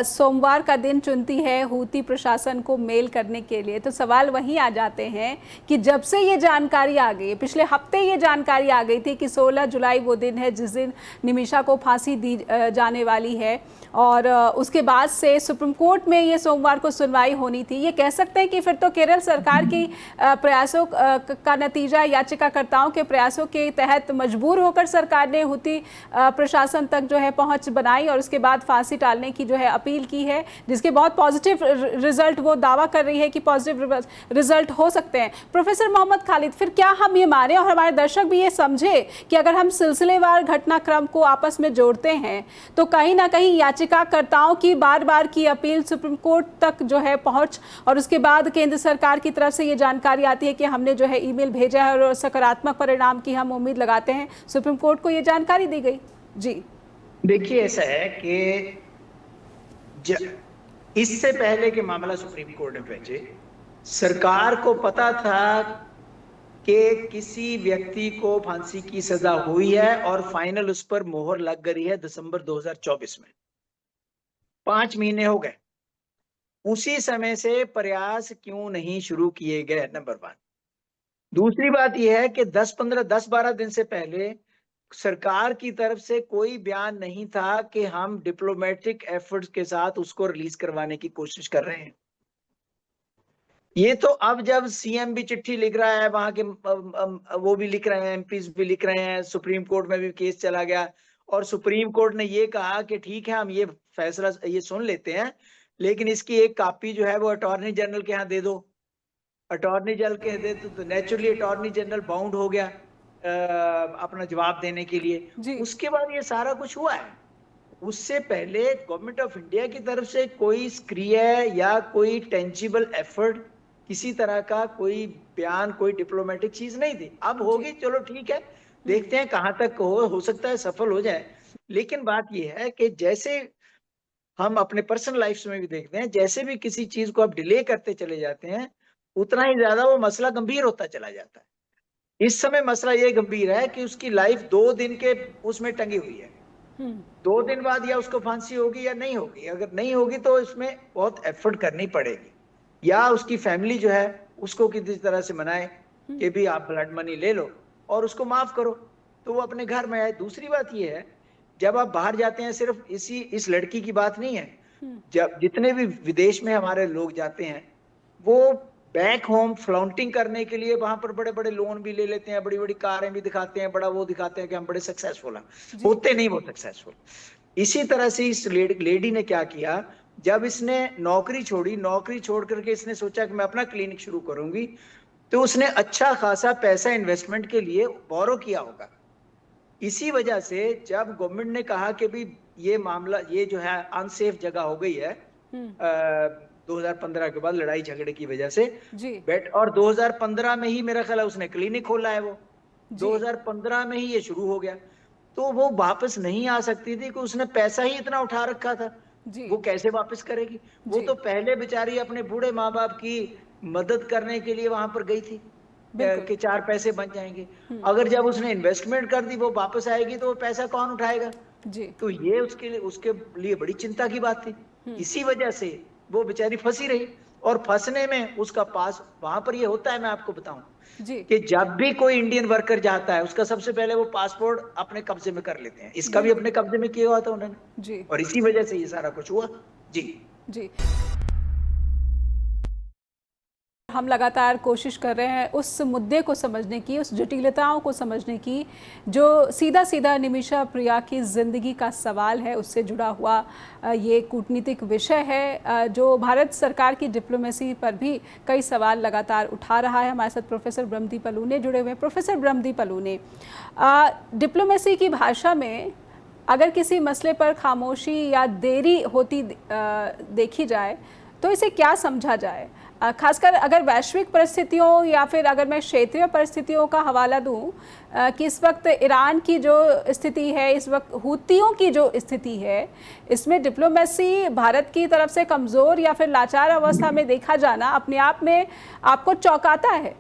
सोमवार का दिन चुनती है हूती प्रशासन को मेल करने के लिए, तो सवाल वहीं आ जाते हैं कि जब से ये जानकारी आ गई, पिछले हफ्ते ये जानकारी आ गई थी कि 16 जुलाई वो दिन है जिस दिन निमिषा को फांसी दी जाने वाली है, और उसके बाद से सुप्रीम कोर्ट में ये सोमवार को सुनवाई होनी थी। ये कह सकते हैं कि फिर तो केरल सरकार की प्रयासों का नतीजा, याचिकाकर्ताओं के प्रयासों के तहत मजबूर होकर सरकार ने हूती प्रशासन तक जो है पहुंच बनाई और उसके बाद फांसी टालने की जो है अपील की है, जिसके बहुत पॉजिटिव रिजल्ट, वो दावा कर रही है कि पॉजिटिव रिजल्ट हो सकते हैं। प्रोफेसर मोहम्मद खालिद, फिर क्या हम ये माने और हमारे दर्शक भी ये समझे कि अगर हम सिलसिलेवार घटनाक्रम को आपस में जोड़ते हैं तो कहीं ना कहीं याचिकाकर्ताओं की बार बार की अपील सुप्रीम कोर्ट तक जो है पहुंच, और उसके बाद केंद्र सरकार की तरफ से ये जानकारी आती है कि हमने जो है ईमेल भेजा है और सकारात्मक परिणाम की हम उम्मीद लगाते हैं, सुप्रीम कोर्ट को ये जानकारी दी गई। जी देखिए, ऐसा है कि इससे पहले कि मामला सुप्रीम कोर्ट में पहुंचे, सरकार को पता था कि किसी व्यक्ति को फांसी की सजा हुई है और फाइनल उस पर मोहर लग गई है दिसंबर 2024 में। 5 महीने हो गए। उसी समय से प्रयास क्यों नहीं शुरू किए गए, नंबर 1। दूसरी बात यह है कि 10-12 दिन से पहले सरकार की तरफ से कोई बयान नहीं था कि हम डिप्लोमेटिक एफर्ट्स के साथ उसको रिलीज करवाने की कोशिश कर रहे हैं। ये तो अब जब सीएम भी चिट्ठी लिख रहा है, वहां के वो भी लिख रहे हैं, एमपीज भी लिख रहे हैं, सुप्रीम कोर्ट में भी केस चला गया और सुप्रीम कोर्ट ने ये कहा कि ठीक है हम ये फैसला ये सुन लेते हैं, लेकिन इसकी एक कॉपी जो है वो अटॉर्नी जनरल के यहाँ दे दो। अटॉर्नी जनरल के दे तो नेचुरली अटॉर्नी जनरल बाउंड हो गया अपना जवाब देने के लिए। उसके बाद ये सारा कुछ हुआ है। उससे पहले गवर्नमेंट ऑफ इंडिया की तरफ से कोई सक्रिय या कोई टेंजिबल एफर्ट, किसी तरह का कोई बयान, कोई डिप्लोमेटिक चीज नहीं थी। अब होगी, चलो ठीक है, देखते हैं कहां तक हो सकता है सफल हो जाए। लेकिन बात यह है कि जैसे हम अपने पर्सनल लाइफ में भी देखते हैं, जैसे भी किसी चीज को आप डिले करते चले जाते हैं, उतना ही ज्यादा वो मसला गंभीर होता चला जाता है। इस समय मसला ये गंभीर है कि उसकी लाइफ 2 दिन के उसमें टंगी हुई है। 2 दिन बाद या उसको फांसी होगी या नहीं होगी। अगर नहीं होगी तो इसमें बहुत एफर्ट करनी पड़ेगी, या उसकी फैमिली जो है उसको किसी तरह से मनाए कि भी आप ब्लड मनी ले लो और उसको माफ करो तो वो अपने घर में आए। दूसरी बात ये है, जब आप बाहर जाते हैं, सिर्फ इस लड़की की बात नहीं है, जब जितने भी विदेश में हमारे लोग जाते हैं वो बैक होम फ्लाउंटिंग करने के लिए वहां पर बड़े बड़े लोन भी ले लेते हैं, बड़ी बड़ी कारें भी दिखाते हैं, बड़ा वो दिखाते हैं कि हम बड़े सक्सेसफुल हैं, होते नहीं वो सक्सेसफुल। इसी तरह से इस लेडी ने क्या किया, जब इसने नौकरी छोड़ी, नौकरी छोड़ करके इसने सोचा कि मैं अपना क्लिनिक शुरू करूंगी, तो उसने अच्छा खासा पैसा इन्वेस्टमेंट के लिए बोरो किया होगा। इसी वजह से जब गवर्नमेंट ने कहा कि भी ये मामला, ये जो है अनसेफ जगह हो गई है 2015 के बाद लड़ाई झगड़े की वजह से बेट, और 2015 में ही मेरा ख्याल है उसने क्लिनिक खोला है, वो 2015 में ही ये शुरू हो गया, तो वो वापस नहीं आ सकती थी कि उसने पैसा ही इतना उठा रखा था, वो कैसे वापस करेगी। वो तो पहले बेचारी अपने बूढ़े माँ बाप की मदद करने के लिए वहां पर गई थी कि 4 पैसे बन जाएंगे। अगर जब उसने इन्वेस्टमेंट कर दी, वो वापस आएगी तो वो पैसा कौन उठाएगा जी। तो ये उसके लिए बड़ी चिंता की बात थी। इसी वजह से वो बेचारी फंसी रही, और फंसने में उसका पास वहां पर ये होता है, मैं आपको बताऊं कि जब भी कोई इंडियन वर्कर जाता है उसका सबसे पहले वो पासपोर्ट अपने कब्जे में कर लेते हैं। इसका भी अपने कब्जे में किया हुआ था उन्होंने जी, और इसी वजह से ये सारा कुछ हुआ जी। हम लगातार कोशिश कर रहे हैं उस मुद्दे को समझने की, उस जटिलताओं को समझने की जो सीधा निमिषा प्रिया की ज़िंदगी का सवाल है, उससे जुड़ा हुआ ये कूटनीतिक विषय है जो भारत सरकार की डिप्लोमेसी पर भी कई सवाल लगातार उठा रहा है। हमारे साथ प्रोफेसर ब्रह्मदीप अलूने जुड़े हुए हैं। प्रोफेसर ब्रह्मदीप अलूने, डिप्लोमेसी की भाषा में अगर किसी मसले पर खामोशी या देरी होती देखी जाए तो इसे क्या समझा जाए? खासकर अगर वैश्विक परिस्थितियों या फिर अगर मैं क्षेत्रीय परिस्थितियों का हवाला दूं कि इस वक्त ईरान की जो स्थिति है, इस वक्त हूतियों की जो स्थिति है, इसमें डिप्लोमेसी भारत की तरफ से कमज़ोर या फिर लाचार अवस्था में देखा जाना अपने आप में आपको चौंकाता है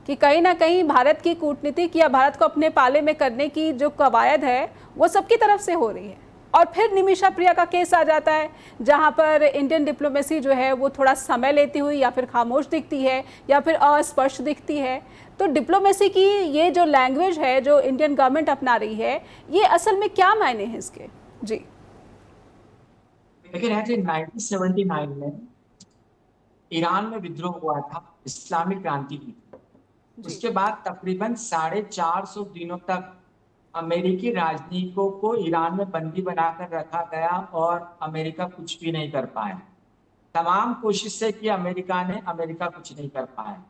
कि कहीं ना कहीं भारत की कूटनीतिक या भारत को अपने पाले में करने की जो कवायद है वो सबकी तरफ से हो रही है। और फिर निमिषा प्रिया का केस आ जाता है जहां पर इंडियन डिप्लोमेसी जो है वो थोड़ा समय लेती हुई या फिर खामोश दिखती है या फिर अस्पष्ट दिखती है। तो डिप्लोमेसी की ये जो लैंग्वेज है जो इंडियन गवर्नमेंट अपना रही है, ये असल में क्या मायने हैं इसके? जी देखिए 1979 में ईरान में विद्रोह हुआ था, इस्लामिक क्रांति की। उसके बाद तकरीबन 450 दिनों तक अमेरिकी राजनयिकों को ईरान में बंदी बनाकर रखा गया और अमेरिका कुछ भी नहीं कर पाया। तमाम कोशिशें की अमेरिका ने, अमेरिका कुछ नहीं कर पाया।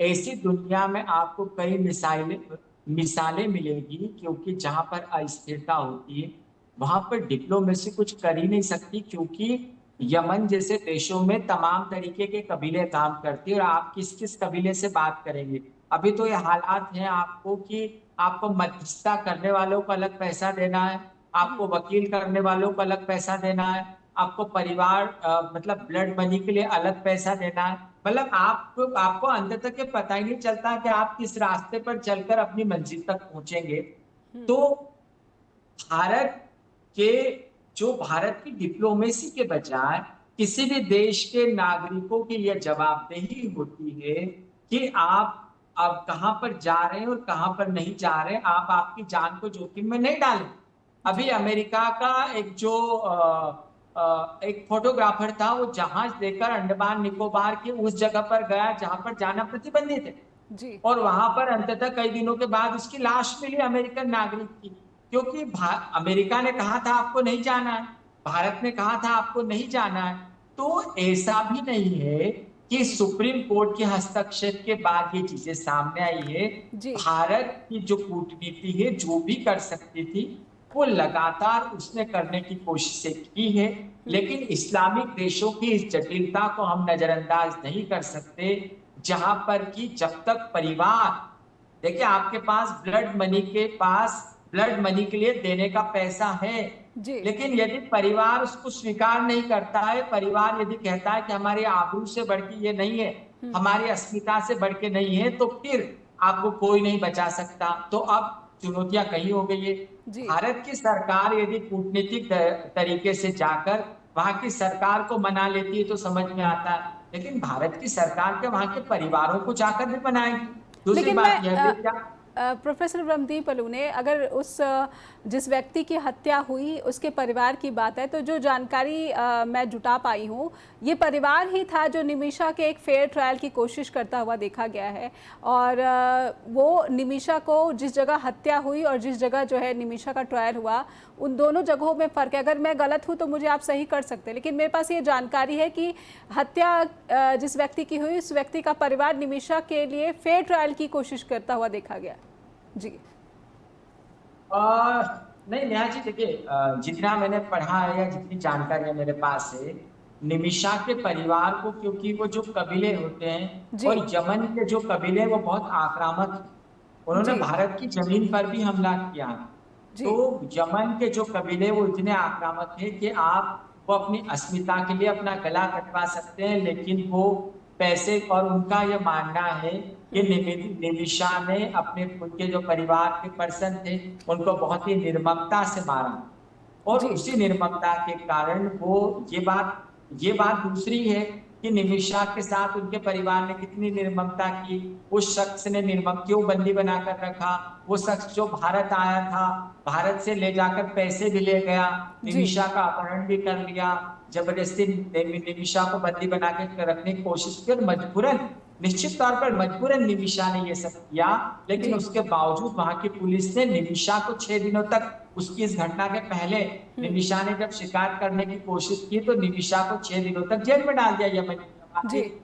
ऐसी दुनिया में आपको कई मिसालें मिलेगी, क्योंकि जहां पर अस्थिरता होती है वहां पर डिप्लोमेसी कुछ कर ही नहीं सकती, क्योंकि यमन जैसे देशों में तमाम तरीके के कबीले काम करते हैं और आप किस किस कबीले से बात करेंगे। अभी तो ये हालात हैं आपको कि आपको मध्यस्थता करने वालों को अलग पैसा देना है, आपको वकील करने वालों को अलग पैसा देना है, आपको परिवार मतलब ब्लड मनी के लिए अलग पैसा देना है। मतलब आपको अंत तक ये पता ही नहीं चलता कि आप किस रास्ते पर चलकर अपनी मंजिल तक पहुंचेंगे। तो भारत की डिप्लोमेसी के बजाय किसी भी देश के नागरिकों की यह जवाबदेही होती है कि आप अब कहां पर जा रहे हैं और कहां पर नहीं जा रहे हैं, आप आपकी जान को जोखिम में नहीं डालें। अभी अमेरिका का एक फोटोग्राफर था, वो जहाज लेकर अंडमान निकोबार की उस जगह पर गया जहां पर जाना प्रतिबंधित है जी। और वहां पर अंततः कई दिनों के बाद उसकी लाश मिली अमेरिकन नागरिक की, क्योंकि अमेरिका ने कहा था आपको नहीं जाना है, भारत ने कहा था आपको नहीं जाना है। तो ऐसा भी नहीं है कि सुप्रीम कोर्ट के हस्तक्षेप के बाद ये चीजें सामने आई है। भारत की जो कूटनीति है जो भी कर सकती थी वो लगातार उसने करने की कोशिशें की है, लेकिन इस्लामिक देशों की इस जटिलता को हम नजरअंदाज नहीं कर सकते, जहां पर कि जब तक परिवार, देखिए आपके पास ब्लड मनी के लिए देने का पैसा है, लेकिन यदि परिवार उसको स्वीकार नहीं करता है, परिवार यदि कहता है कि हमारी आबरू से बढ़ के ये नहीं है, हमारी अस्मिता से बढ़ के नहीं है, तो फिर आपको कोई नहीं बचा सकता। तो अब चुनौतियां कहीं हो गई है। भारत की सरकार यदि कूटनीतिक तरीके से जाकर वहां की सरकार को मना लेती है तो समझ में आता है, लेकिन भारत की सरकार के वहां के परिवारों को जाकर भी मनाएगी। दूसरी बात यह है क्या प्रोफेसर ब्रह्मदीप अलूने, अगर उस जिस व्यक्ति की हत्या हुई उसके परिवार की बात है तो जो जानकारी मैं जुटा पाई हूँ, ये परिवार ही था जो निमिषा के एक फेयर ट्रायल की कोशिश करता हुआ देखा गया है। और वो निमिषा को जिस जगह हत्या हुई और जिस जगह जो है निमिषा का ट्रायल हुआ, उन दोनों जगहों में फ़र्क है। अगर मैं गलत हूँ तो मुझे आप सही कर सकते हैं, लेकिन मेरे पास ये जानकारी है कि हत्या जिस व्यक्ति की हुई उस व्यक्ति का परिवार निमिषा के लिए फेयर ट्रायल की कोशिश करता हुआ देखा गया। जी नहीं नेहा जी, देखिए जितना मैंने पढ़ा है या जितनी जानकारी मेरे पास है, निमिषा के परिवार को, क्योंकि वो जो कबीले होते हैं और यमन के जो कबीले वो बहुत आक्रामक, उन्होंने भारत की जमीन पर भी हमला किया। तो यमन के जो कबीले वो इतने आक्रामक है कि आप वो अपनी अस्मिता के लिए अपना गला कटवा सकते हैं, लेकिन वो पैसे, और उनका यह मानना है कि निमिषा ने अपने खुद के जो परिवार के पर्सन थे उनको बहुत ही निर्ममता से मारा, और उसी निर्ममता के कारण वो ये बात दूसरी है कि निमिषा के साथ उनके परिवार ने कितनी निर्ममता की। उस शख्स ने क्यों बंदी बनाकर रखा, वो शख्स जो भारत आया था, भारत से ले जाकर पैसे भी ले गया, निमिषा का अपहरण भी कर लिया, जबरदस्ती निमिषा को बंदी बना के रखने की कोशिश की, मजबूरन, निश्चित तौर पर मजबूरन निमिषा ने ये सब किया। लेकिन उसके बावजूद वहां की पुलिस ने निमिषा को 6 दिनों तक, उसकी इस घटना के पहले निमिषा ने जब शिकायत करने की कोशिश की तो निमिषा को 6 दिनों तक जेल में डाल दिया यमन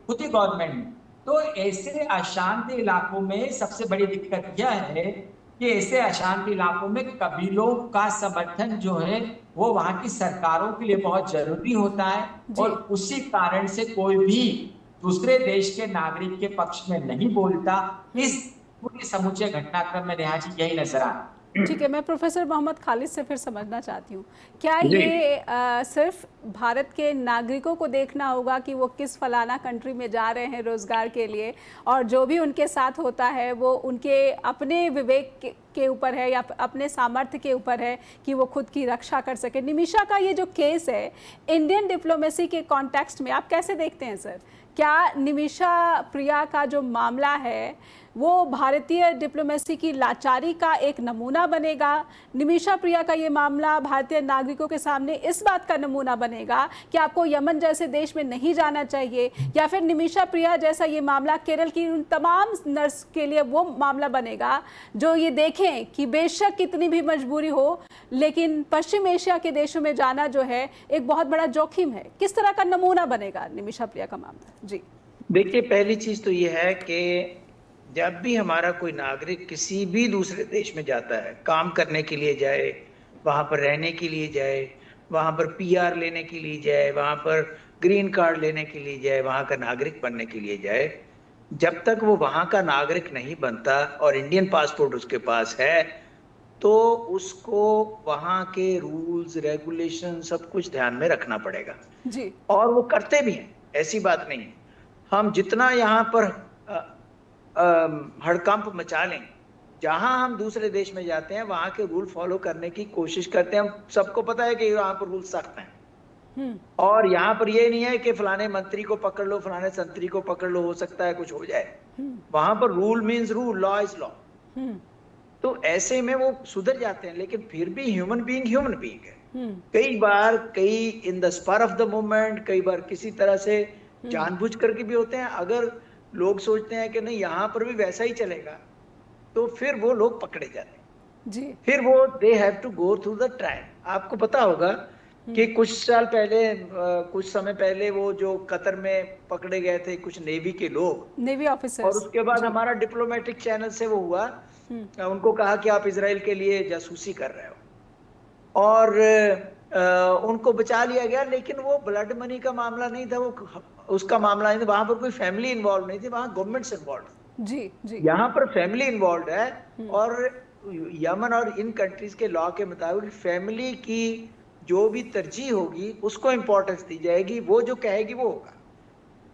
खुद ही गवर्नमेंट ने। तो ऐसे अशांत इलाकों में सबसे बड़ी दिक्कत यह है कि ऐसे अशांत इलाकों में कबीलों का समर्थन जो है वो वहां की सरकारों के लिए बहुत जरूरी होता है, और उसी कारण से कोई भी दूसरे देश के नागरिक के पक्ष में नहीं बोलता। इस पूरे समूचे घटनाक्रम में नेहा जी यही नजर आ ठीक है, मैं प्रोफेसर मोहम्मद खालिद से फिर समझना चाहती हूँ, क्या ये सिर्फ भारत के नागरिकों को देखना होगा कि वो किस फलाना कंट्री में जा रहे हैं रोज़गार के लिए, और जो भी उनके साथ होता है वो उनके अपने विवेक के ऊपर है या अपने सामर्थ्य के ऊपर है कि वो खुद की रक्षा कर सके? निमिषा का ये जो केस है इंडियन डिप्लोमेसी के कॉन्टेक्स्ट में आप कैसे देखते हैं सर? क्या निमिषा प्रिया का जो मामला है वो भारतीय डिप्लोमेसी की लाचारी का एक नमूना बनेगा? निमिषा प्रिया का ये मामला भारतीय नागरिकों के सामने इस बात का नमूना बनेगा कि आपको यमन जैसे देश में नहीं जाना चाहिए, या फिर निमिषा प्रिया जैसा ये मामला केरल की उन तमाम नर्स के लिए वो मामला बनेगा जो ये देखें कि बेशक कितनी भी मजबूरी हो लेकिन पश्चिम एशिया के देशों में जाना जो है एक बहुत बड़ा जोखिम है? किस तरह का नमूना बनेगा निमिषा प्रिया का मामला? जी देखिए, पहली चीज तो ये है कि जब भी हमारा कोई नागरिक किसी भी दूसरे देश में जाता है, काम करने के लिए जाए, वहां पर रहने के लिए जाए, वहां पर पीआर लेने के लिए जाए, वहां पर ग्रीन कार्ड लेने के लिए जाए, वहां का नागरिक बनने के लिए जाए, जब तक वो वहां का नागरिक नहीं बनता और इंडियन पासपोर्ट उसके पास है, तो उसको वहां के रूल्स रेगुलेशन सब कुछ ध्यान में रखना पड़ेगा जी। और वो करते भी हैं, ऐसी बात नहीं है। हम जितना यहाँ पर हड़कंप मचा लें, जहां हम दूसरे देश में जाते हैं वहां के रूल फॉलो करने की कोशिश करते हैं। हम सबको पता है कि यहाँ पर रूल सख्त हैं और यहाँ पर ये नहीं है कि फलाने मंत्री को पकड़ लो, फलाने संतरी को पकड़ लो, हो सकता है कुछ हो जाए। वहां पर rule means rule, law is law. तो ऐसे में वो सुधर जाते हैं, लेकिन फिर भी ह्यूमन बीइंग है। कई बार in the spur of the moment, कई बार किसी तरह से जानबूझ करके भी होते हैं। अगर लोग सोचते हैं कि नहीं यहाँ पर भी वैसा ही चलेगा, तो फिर वो लोग पकड़े जाते हैं जी। फिर वो they have to go through the trial. आपको पता होगा कि कुछ समय पहले वो जो कतर में पकड़े गए थे कुछ नेवी के लोग, नेवी ऑफिसर्स, और उसके बाद हमारा डिप्लोमेटिक चैनल से वो हुआ, उनको कहा कि आप इजराइल के लिए जासूसी कर रहे हो और उनको बचा लिया गया। लेकिन वो ब्लड मनी का मामला नहीं था, वो उसका मामला नहीं था, वहां पर कोई फैमिली इन्वॉल्व नहीं थी, वहां गवर्नमेंट इन्वॉल्व। जी जी। यहाँ पर फैमिली इन्वॉल्व है और यमन और इन कंट्रीज के लॉ के मुताबिक फैमिली की जो भी तरजीह होगी उसको इंपॉर्टेंस दी जाएगी। वो जो कहेगी वो होगा।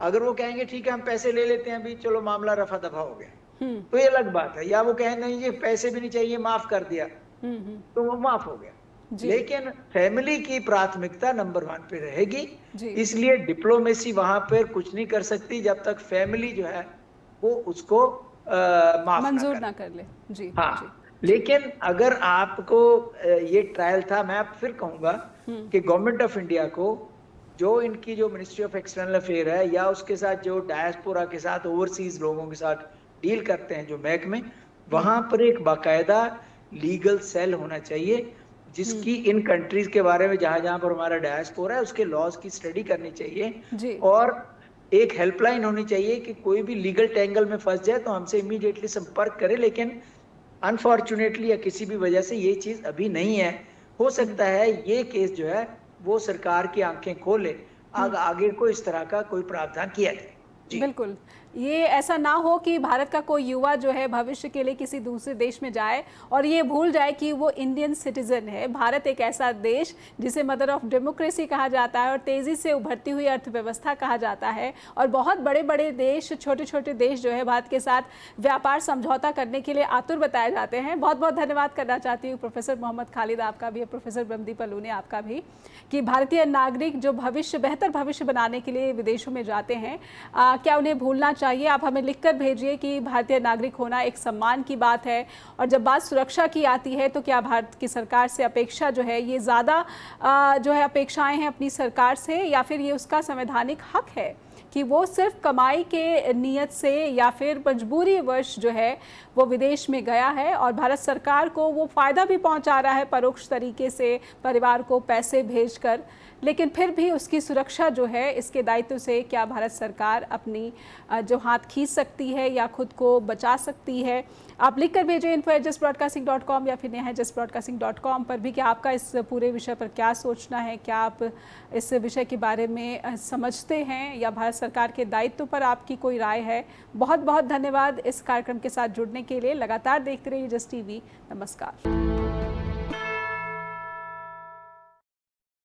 अगर वो कहेंगे ठीक है हम पैसे ले लेते हैं अभी, चलो मामला रफा दफा हो गया, तो ये अलग बात है। या वो कहें नहीं ये पैसे भी नहीं चाहिए, माफ कर दिया, तो वो माफ हो गया। लेकिन फैमिली की प्राथमिकता नंबर 1 पे रहेगी। इसलिए डिप्लोमेसी वहां पर कुछ नहीं कर सकती जब तक फैमिली जो है वो उसको माफ मंजूर ना कर ले। जी हाँ जी। लेकिन अगर आपको ये ट्रायल था, मैं फिर कहूंगा कि गवर्नमेंट ऑफ इंडिया को जो इनकी जो मिनिस्ट्री ऑफ एक्सटर्नल अफेयर है या उसके साथ जो डायस्पोरा के साथ ओवरसीज लोगों के साथ डील करते हैं जो महकमे, वहां पर एक बाकायदा लीगल सेल होना चाहिए जिसकी इन कंट्रीज के बारे में जहां जहां पर हमारा डायस्पोरा है उसके लॉज की स्टडी करनी चाहिए और एक हेल्पलाइन होनी चाहिए कि कोई भी लीगल टेंगल में फंस जाए तो हमसे इमीडिएटली संपर्क करे। लेकिन अनफॉर्चुनेटली या किसी भी वजह से ये चीज अभी नहीं है। हो सकता है ये केस जो है वो सरकार की आंखें खोले, आगे को इस तरह का कोई प्रावधान किया जाए। बिल्कुल, ये ऐसा ना हो कि भारत का कोई युवा जो है भविष्य के लिए किसी दूसरे देश में जाए और ये भूल जाए कि वो इंडियन सिटीजन है। भारत एक ऐसा देश जिसे मदर ऑफ डेमोक्रेसी कहा जाता है और तेज़ी से उभरती हुई अर्थव्यवस्था कहा जाता है, और बहुत बड़े बड़े देश, छोटे छोटे देश जो है भारत के साथ व्यापार समझौता करने के लिए आतुर बताए जाते हैं। बहुत बहुत धन्यवाद करना चाहती हूँ प्रोफेसर मोहम्मद खालिद आपका भी, प्रोफेसर ब्रह्मदीप अलूनी आपका भी, कि भारतीय नागरिक जो बेहतर भविष्य बनाने के लिए विदेशों में जाते हैं क्या उन्हें भूलना चाहिए? आप हमें लिखकर भेजिए कि भारतीय नागरिक होना एक सम्मान की बात है, और जब बात सुरक्षा की आती है तो क्या भारत की सरकार से अपेक्षा जो है ये ज़्यादा जो है अपेक्षाएं हैं अपनी सरकार से, या फिर ये उसका संवैधानिक हक है कि वो सिर्फ कमाई के नियत से या फिर मजबूरी वश जो है वो विदेश में गया है और भारत सरकार को वो फ़ायदा भी पहुंचा रहा है परोक्ष तरीके से परिवार को पैसे भेजकर, लेकिन फिर भी उसकी सुरक्षा जो है इसके दायित्व से क्या भारत सरकार अपनी जो हाथ खींच सकती है या खुद को बचा सकती है? आप लिख कर भेजें info@justbroadcasting.com या फिर neha@justbroadcasting.com पर भी कि आपका इस पूरे विषय पर क्या सोचना है, क्या आप इस विषय के बारे में समझते हैं या भारत सरकार के दायित्व पर आपकी कोई राय है। बहुत बहुत धन्यवाद इस कार्यक्रम के साथ जुड़ने के लिए। लगातार देखते रहिए जस टीवी। नमस्कार।